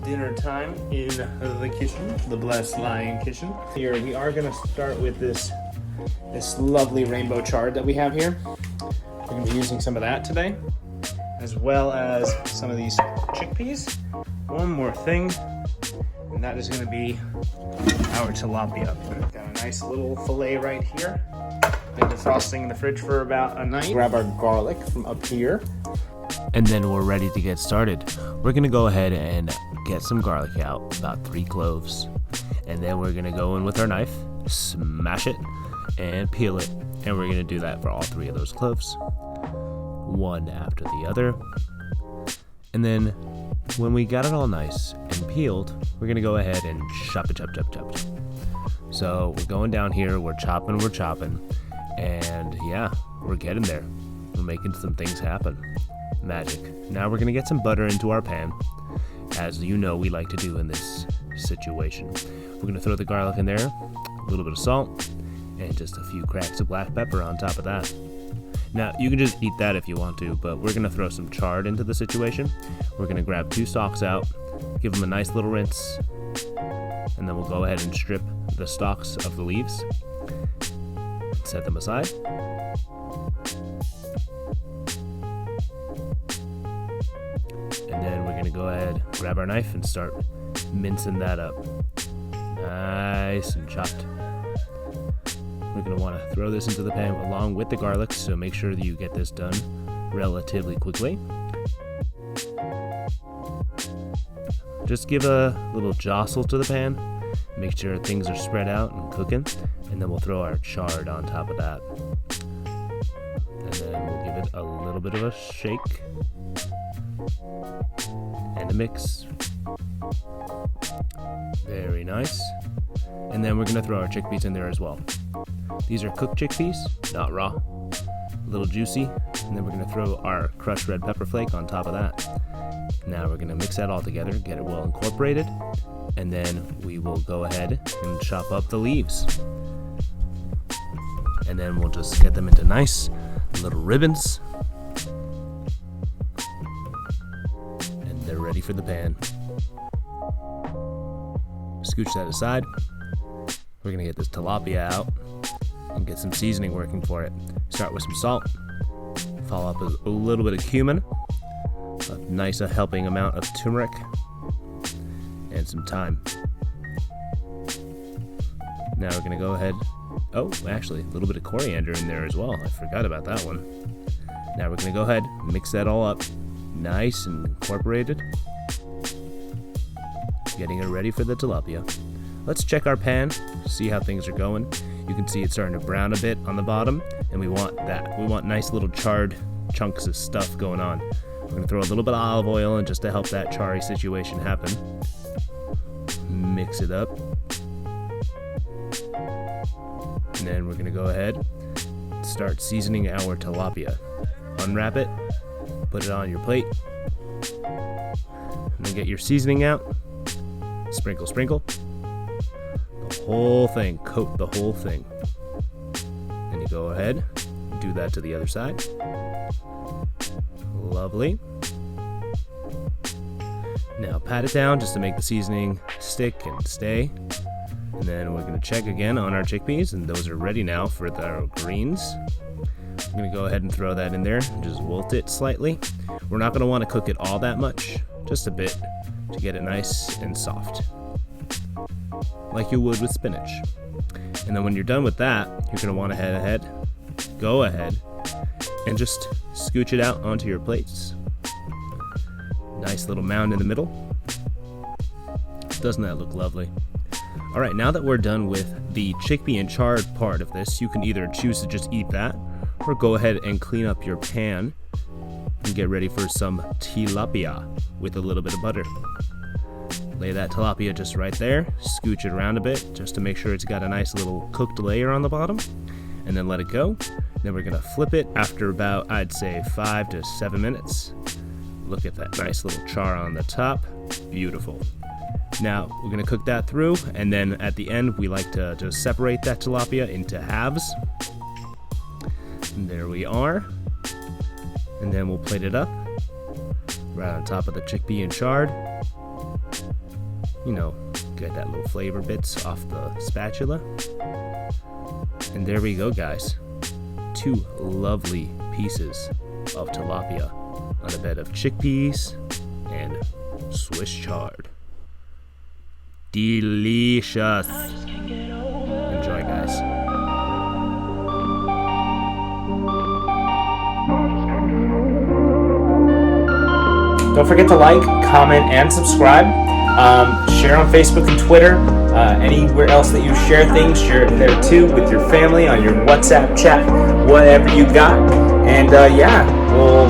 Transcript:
dinner time in the kitchen, the Blessed Lion kitchen. Here we are gonna start with this lovely rainbow chard that we have here. We're gonna be using some of that today, as well as some of these chickpeas. One more thing, and that is gonna be our tilapia. Got a nice little filet right here. Been defrosting in the fridge for about a night. Grab our garlic from up here. And then we're ready to get started. We're gonna go ahead and get some garlic out, about 3 cloves. And then we're gonna go in with our knife, smash it, and peel it. And we're gonna do that for all 3 of those cloves, one after the other. And then when we got it all nice and peeled, we're gonna go ahead and chop. So we're going down here, we're chopping, and yeah, we're getting there. We're making some things happen. Magic. Now we're gonna get some butter into our pan, as you know we like to do in this situation. We're gonna throw the garlic in there, a little bit of salt, and just a few cracks of black pepper on top of that. Now you can just eat that if you want to, but we're gonna throw some chard into the situation. We're gonna grab 2 stalks out, give them a nice little rinse, and then we'll go ahead and strip the stalks of the leaves, set them aside. And then we're gonna go ahead, grab our knife and start mincing that up. Nice and chopped. We're gonna wanna throw this into the pan along with the garlic, so make sure that you get this done relatively quickly. Just give a little jostle to the pan, make sure things are spread out and cooking, and then we'll throw our chard on top of that. And then we'll give it a little bit of a shake and a mix. Very nice. And then we're gonna throw our chickpeas in there as well. These are cooked chickpeas, not raw. A little juicy. And then we're gonna throw our crushed red pepper flake on top of that. Now we're gonna mix that all together, get it well incorporated, and then we will go ahead and chop up the leaves. And then we'll just get them into nice little ribbons. And they're ready for the pan. Scooch that aside. We're gonna get this tilapia out and get some seasoning working for it. Start with some salt, follow up with a little bit of cumin, a nice helping amount of turmeric, and some thyme. Now we're gonna go ahead, oh, actually, a little bit of coriander in there as well. I forgot about that one. Now we're gonna go ahead, mix that all up, nice and incorporated. Getting it ready for the tilapia. Let's check our pan, see how things are going. You can see it's starting to brown a bit on the bottom, and we want that. We want nice little charred chunks of stuff going on. We're gonna throw a little bit of olive oil in just to help that charry situation happen. Mix it up. And then we're gonna go ahead and start seasoning our tilapia. Unwrap it, put it on your plate, and then get your seasoning out. Sprinkle, sprinkle. The whole thing, coat the whole thing. And you go ahead and do that to the other side. Lovely. Now pat it down just to make the seasoning stick and stay. And then we're going to check again on our chickpeas, and those are ready now for the greens. I'm going to go ahead and throw that in there and just wilt it slightly. We're not going to want to cook it all that much, just a bit to get it nice and soft, like you would with spinach. And then when you're done with that, you're going to want to go ahead and just scooch it out onto your plates. Nice little mound in the middle. Doesn't that look lovely? All right, now that we're done with the chickpea and chard part of this, you can either choose to just eat that, or go ahead and clean up your pan and get ready for some tilapia with a little bit of butter. Lay that tilapia just right there, scooch it around a bit just to make sure it's got a nice little cooked layer on the bottom, and then let it go. Then we're gonna flip it after about, I'd say, 5 to 7 minutes. Look at that nice little char on the top. Beautiful. Now we're gonna cook that through, and then at the end we like to just separate that tilapia into halves. And there we are. And then we'll plate it up right on top of the chickpea and chard. you know, get that little flavor bits off the spatula. And there we go, guys. 2 lovely pieces of tilapia on a bed of chickpeas and Swiss chard. Delicious. Enjoy, guys. Don't forget to like, comment, and subscribe. Share on Facebook and Twitter. Anywhere else that you share things, share it there too with your family, on your WhatsApp chat, whatever you got. And yeah, we'll